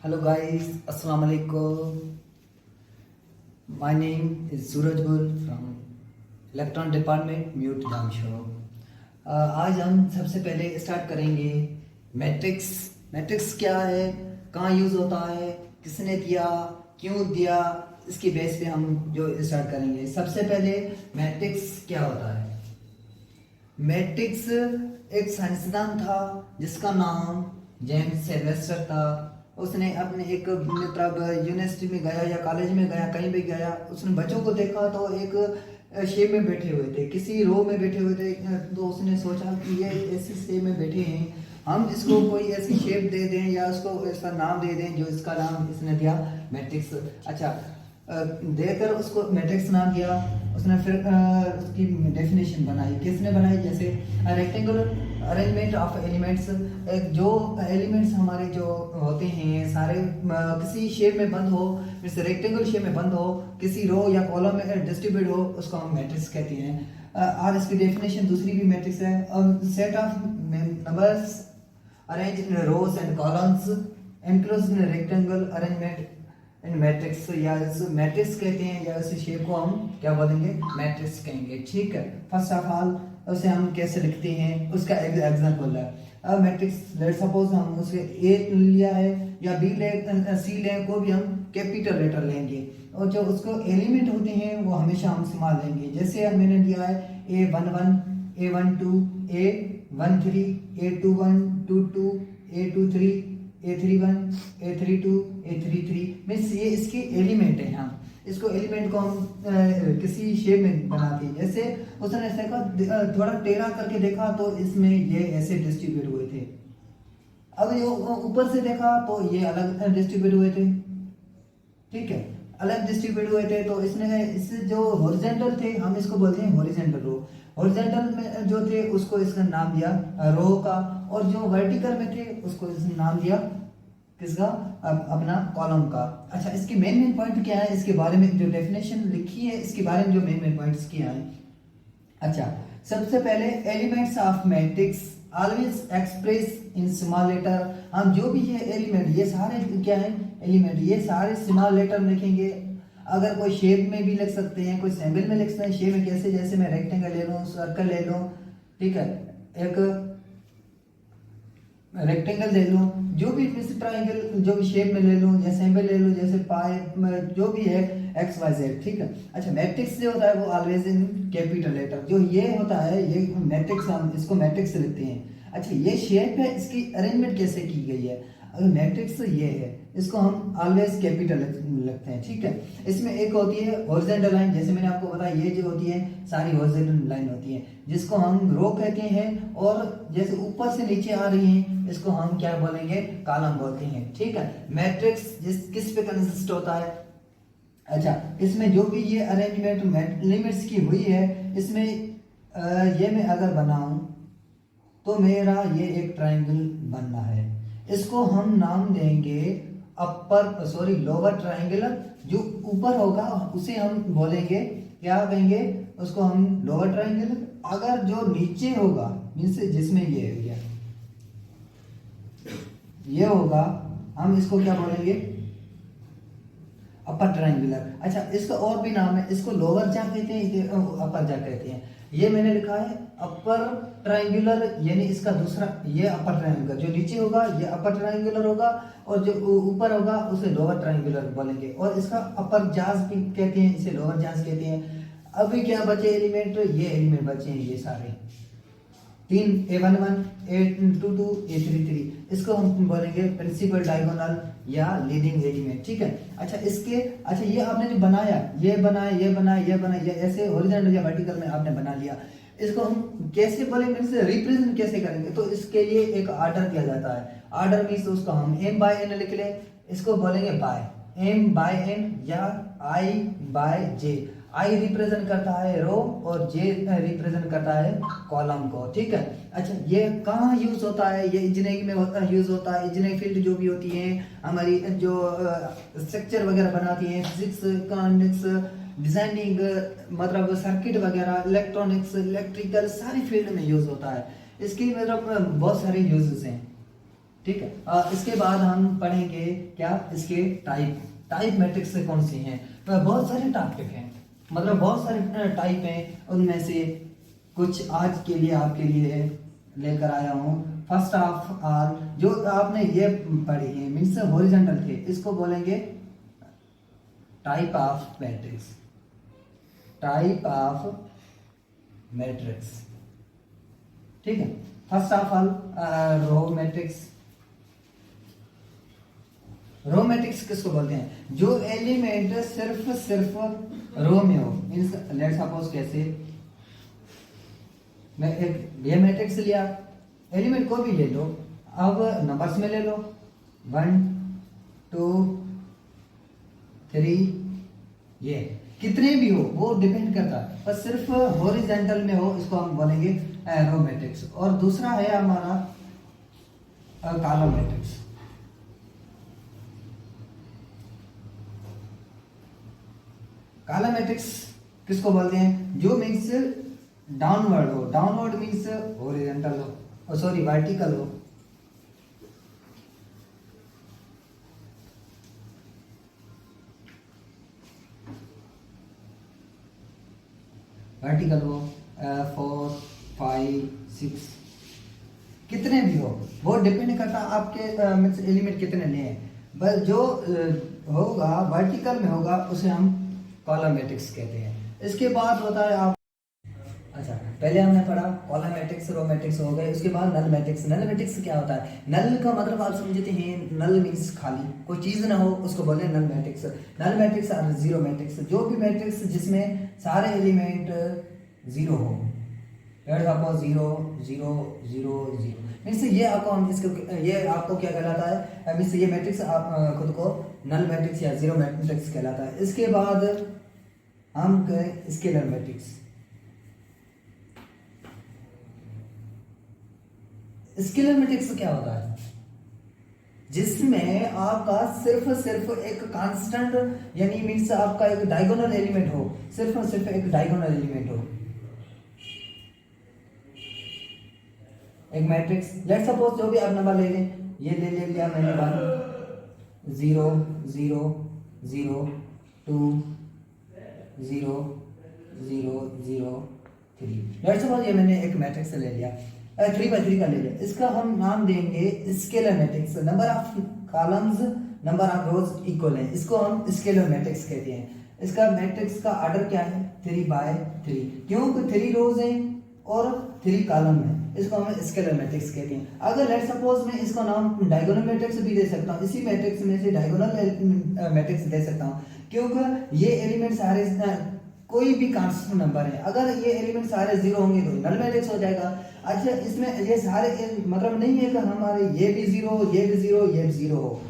Hello guys, Assalamu alaikum. My name is Suraj Gul from Electron Department, Mute Jam Show. आज हम सबसे पहले start करेंगे matrix. Matrix क्या है, कहाँ यूज़ होता है, किसने दिया, क्यों दिया, इसकी बेस पे हम जो स्टार्ट करेंगे। सबसे पहले मैट्रिक्स क्या होता है। मैट्रिक्स एक साइंसदान था जिसका नाम जेम्स सेल्वेस्टर था। उसने अपने एक मतलब यूनिवर्सिटी में गया या कॉलेज में गया, कहीं भी गया, उसने बच्चों को देखा तो एक शेप में बैठे हुए थे, किसी रो में बैठे हुए थे। तो उसने सोचा कि ये ऐसे शेप में बैठे हैं, हम इसको कोई ऐसी शेप दे दें या उसको ऐसा नाम दे दें जो इसका नाम इसने दिया मैट्रिक्स। अच्छा, देकर उसको मैट्रिक्स नाम दिया। उसने फिर उसकी डेफिनेशन बनाई। किसने बनाई? जैसे रेक्टेंगुलर अरेंजमेंट ऑफ एलिमेंट्स, जो एलिमेंट्स हमारे जो होते हैं सारे किसी शेप में बंद हो, जैसे रेक्टेंगुलर शेप में बंद हो, किसी रो या कॉलम में डिस्ट्रीब्यूट हो, उसको हम मैट्रिक्स कहते हैं। और इसकी डेफिनेशन दूसरी भी मैट्रिक्स है, set of numbers arrange in rows and columns enclose in rectangular arrangement in matrix, या मैट्रिक्स कहते हैं, या उस शेप को हम क्या बोलेंगे? मैट्रिक्स कहेंगे। ठीक है, फर्स्ट ऑफ ऑल उसे हम कैसे लिखते हैं उसका एग्जांपल है। अब मैट्रिक्स लेट सपोज हम उसे ए लिया है या बी ले, सी लें, को भी हम कैपिटल लेटर लेंगे, और जो उसको एलिमेंट होते हैं वो हमेशा हम स्मॉल लेंगे। जैसे मैंने दिया है A11, A12, A13, A21, A22, A23, A31, A32, A33 means ये इसके एलिमेंट है। हम इसको एलिमेंट को हम किसी शेप में बनाते हैं। जैसे उसने ऐसे का थोड़ा टेढ़ा करके देखा तो इसमें ये ऐसे डिस्ट्रीब्यूट हुए थे। अब ये ऊपर से देखा तो ये अलग डिस्ट्रीब्यूट हुए थे। ठीक है, अलग डिस्ट्रीब्यूट हुए थे। तो इसने इससे जो हॉरिजॉन्टल थे हम इसको बोलते हैं हॉरिजॉन्टल रो। हॉरिजॉन्टल में जो थे उसको इसका नाम दिया रो का, और जो वर्टिकल में थे उसको इसने नाम दिया किसका? अपना कॉलम का। अच्छा, इसके मेन पॉइंट क्या है, इसके बारे में जो डेफिनेशन लिखी है इसके बारे में जो मेन पॉइंट्स क्या है। अच्छा, सबसे पहले elements of matrix always express in small letter. हम जो भी है एलिमेंट, ये सारे क्या है एलिमेंट, ये सारे स्मॉल लेटर लिखेंगे। अगर कोई शेप में भी लिख सकते हैं, कोई सिंबल में लिख सकते हैं। शेप में कैसे? जैसे मैं रेक्टेंगल ले लूँ, सर्कल ले लूँ, ठीक है, एक रेक्टेंगल ले लूँ, जो भी ट्राइंगल जो भी शेप में ले लूँ, या सिंबल ले लूँ, जैसे पाई, जो भी है XYZ। ठीक है। अच्छा, मैट्रिक्स जो होता है वो ऑलवेज इन कैपिटल लेटर। जो ये होता है ये मैट्रिक्स, हम इसको मैट्रिक्स लिखते हैं। अच्छा, ये शेप है, इसकी अरेंजमेंट कैसे की गई है? अगर मैट्रिक्स ये है, इसको हम ऑलवेज कैपिटल लिखते हैं। ठीक है। इसमें एक होती है हॉरिजॉन्टल लाइन, जैसे मैंने आपको बताया, ये जो होती है सारी हॉरिजॉन्टल लाइन होती है, जिसको हम रो कहते हैं। और जैसे ऊपर से नीचे आ रही हैं इसको हम क्या बोलेंगे? कॉलम बोलते हैं। ठीक है। मैट्रिक्स किस पे कंसिस्ट होता है? अच्छा, इसमें जो भी ये अरेंजमेंट लिमिट्स की हुई है, इसमें ये मैं अगर बनाऊं तो मेरा ये एक ट्रायंगल बनना है। इसको हम नाम देंगे लोअर ट्रायंगुलर। जो ऊपर होगा उसे हम बोलेंगे, क्या कहेंगे उसको? हम लोअर ट्रायंगुलर। अगर जो नीचे होगा मीन्स जिसमें ये होगा, हम इसको क्या बोलेंगे? Upper triangular. अच्छा, इसका और भी नाम है, इसको लोअर जा कहते हैं, अपर जा कहते हैं। ये मैंने लिखा है अपर ट्रायंगुलर, यानी इसका दूसरा ये अपर ट्रायंगुलर। जो नीचे होगा ये अपर ट्रायंगुलर होगा, और जो ऊपर होगा उसे लोअर ट्रायंगुलर बोलेंगे। और इसका अपर जाज भी कहते हैं, इसे लोअर जाज कहते हैं। अभी क्या बचे एलिमेंट? ये एलिमेंट बचे हैं ये सारे तीन, A11, A22, A33। इसको हम बोलेंगे प्रिंसिपल डायगोनल या लीडिंग एलिमेंट। ठीक है। अच्छा, ये आपने जो बनाया, ये ऐसे हॉरिजॉन्टल या वर्टिकल में आपने बना लिया। इसको हम कैसे बोलेंगे? इससे रिप्रेजेंट कैसे करेंगे? तो इसके लिए एक ऑर्डर दिया जाता है। ऑर्डर मीन्स उसको हम M/N लिख लें, इसको बोलेंगे बाय, M/N या I/J। आई रिप्रेजेंट करता है रो और जे रिप्रेजेंट करता है कॉलम को। ठीक है। अच्छा, ये कहाँ यूज होता है? ये इंजीनियरिंग में यूज होता है। इंजीनियरिंग फील्ड जो भी होती है हमारी, जो स्ट्रक्चर वगैरह बनाती है, फिजिक्स, इकोनॉमिक्स, डिजाइनिंग, मतलब सर्किट वगैरह, इलेक्ट्रिकल, सारी फील्ड में यूज होता है। इसकी मतलब बहुत सारे यूजेस हैं। ठीक है। इसके बाद हम पढ़ेंगे क्या इसके टाइप। टाइप मैट्रिक्स से कौन सी हैं? बहुत सारे टॉपिक हैं, मतलब बहुत सारे टाइप हैं, उनमें से कुछ आज के लिए आपके लिए लेकर आया हूँ। फर्स्ट ऑफ ऑल जो आपने ये पढ़ी है मीन्स हॉरिजॉन्टल थे, इसको बोलेंगे type of matrix. Type of matrix, ठीक है। First of all row matrix. Row matrix किसको बोलते हैं? जो एलिमेंट सिर्फ रो में हो, मीन्स लेट्स सपोज कैसे मैं एक ये मैट्रिक्स लिया, एलिमेंट को भी ले लो, अब नंबर्स में ले लो 1 2 3, ये कितने भी हो वो डिपेंड करता है, पर सिर्फ हॉरिजॉन्टल में हो इसको हम बोलेंगे रो मैट्रिक्स। और दूसरा है हमारा कॉलम मैट्रिक्स। कॉलम मैट्रिक्स किसको बोलते हैं? जो मीन्स डाउनवर्ड हो, डाउनवर्ड मीन्स हॉरिजॉन्टल हो, सॉरी वर्टिकल हो। वर्टिकल हो 4 5 6 कितने भी हो, वो डिपेंड करता आपके मीन्स एलिमेंट कितने लिए हैं। बस जो होगा वर्टिकल में होगा उसे हम कॉलम मैट्रिक्स कहते हैं। इसके बाद होता है आप, अच्छा पहले हमने पढ़ा कॉलम मैट्रिक्स, रो मैट्रिक्स हो गए। उसके बाद नल मैट्रिक्स। नल मैट्रिक्स क्या होता है? नल का मतलब आप समझते हैं, नल मीन्स खाली, कोई चीज ना हो उसको बोलते हैं नल मैट्रिक्स। नल मैट्रिक्स और जीरो मैट्रिक्स, जो भी मैट्रिक्स जिसमें सारे एलिमेंट जीरो हो, सपोज 0 0 0 0, मीन्स ये आपको हम इसको ये आपको क्या कहलाता है? मीन्स ये मैट्रिक्स आप खुद को नल मैट्रिक्स या जीरो मैट्रिक्स कहलाता है। इसके बाद हम कहें स्केलर मैट्रिक्स। स्केलर मैट्रिक्स क्या होता है? जिसमें आपका सिर्फ एक कांस्टेंट यानी मीन्स आपका एक डायगोनल एलिमेंट हो, सिर्फ एक डायगोनल एलिमेंट हो। एक मैट्रिक्स लेट सपोज जो भी आप नंबर ले लें, ये ले लिया मैंने 1 0 0 0 2 0 0 0 3। लेट सपोज ये मैंने एक मैट्रिक्स ले लिया, 3 by 3 का ले लिया। इसका हम नाम देंगे scalar matrix. Number of columns number of rose equal है, इसको हम स्केलर मैट्रिक्स कहते हैं। इसका मैट्रिक्स का ऑर्डर क्या है? 3 by 3, क्योंकि 3 रोज हैं और 3 कॉलम है, इसको हम स्केलर मैट्रिक्स कहते हैं। अगर लेट सपोज मैं इसका नाम डायगोनल मैट्रिक्स भी दे सकता हूँ, इसी मैट्रिक्स में से डायगोनल मैट्रिक्स दे सकता हूँ, क्योंकि ये एलिमेंट सारे कोई भी कांस्टेंट नंबर है, अगर ये एलिमेंट सारे जीरो होंगे तो नल मैट्रिक्स हो जाएगा। अच्छा इसमें ये सारे मतलब नहीं है कि हमारे ये भी जीरो हो, ये भी जीरो, ये भी जीरो हो।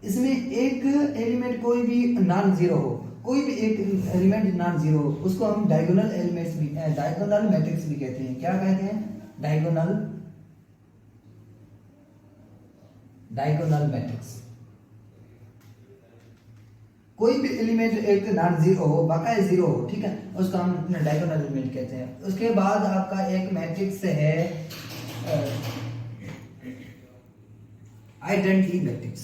इसमें एक एलिमेंट कोई भी नॉन जीरो हो, कोई भी एक एलिमेंट नॉन जीरो हो, उसको हम डायगोनल एलिमेंट्स भी डायगोनल मैट्रिक्स भी कहते हैं। क्या कहते हैं? Diagonal matrix. कोई भी एलिमेंट एक नॉन जीरो हो, बाकायदा जीरो हो, ठीक है, उसको हम डायगोनल एलिमेंट कहते हैं। उसके बाद आपका एक मैट्रिक्स है आइडेंटिटी मैट्रिक्स।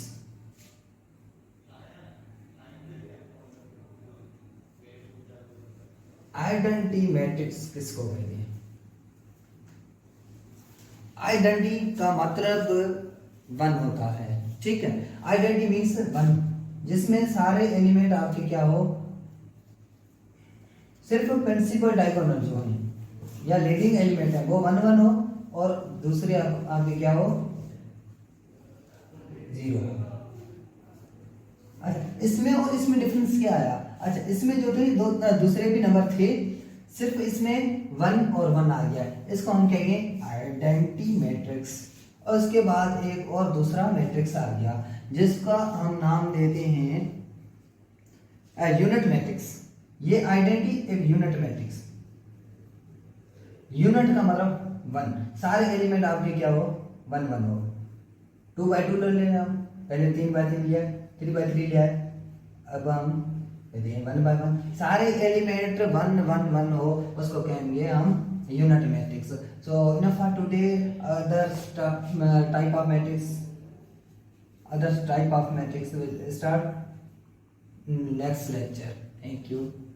आइडेंटिटी मैट्रिक्स किसको कहते हैं? आइडेंटिटी का मतलब 1 होता है, ठीक है। आइडेंटिटी मीन्स 1, जिसमें सारे एलिमेंट आपके क्या हो, सिर्फ प्रिंसिपल डायगोनल जो है या लीडिंग एलिमेंट है वो 1 1 हो, और दूसरे आपके क्या हो 0। अच्छा इसमें और इसमें डिफरेंस क्या आया? अच्छा इसमें जो थे दो दूसरे भी नंबर थे, सिर्फ इसमें 1 और 1 आ गया, इसको हम कहेंगे आइडेंटिटी मैट्रिक्स। और उसके बाद एक और दूसरा मैट्रिक्स आ गया जिसका हम नाम देते हैं यूनिट मैट्रिक्स। ये आइडेंटिटी एक यूनिट मैट्रिक्स, यूनिट का मतलब 1, सारे एलिमेंट आपके क्या हो 1 1 हो। 2 by 2 ले लें हम, पहले 3 by 3 लिया, 3 by 3 लिया, अब हम 1 by 1, सारे एलिमेंट 1 1 1 हो, उसको कहेंगे हम unit matrix. So enough for today. Other type of matrix other type of matrix will start in next lecture. Thank you.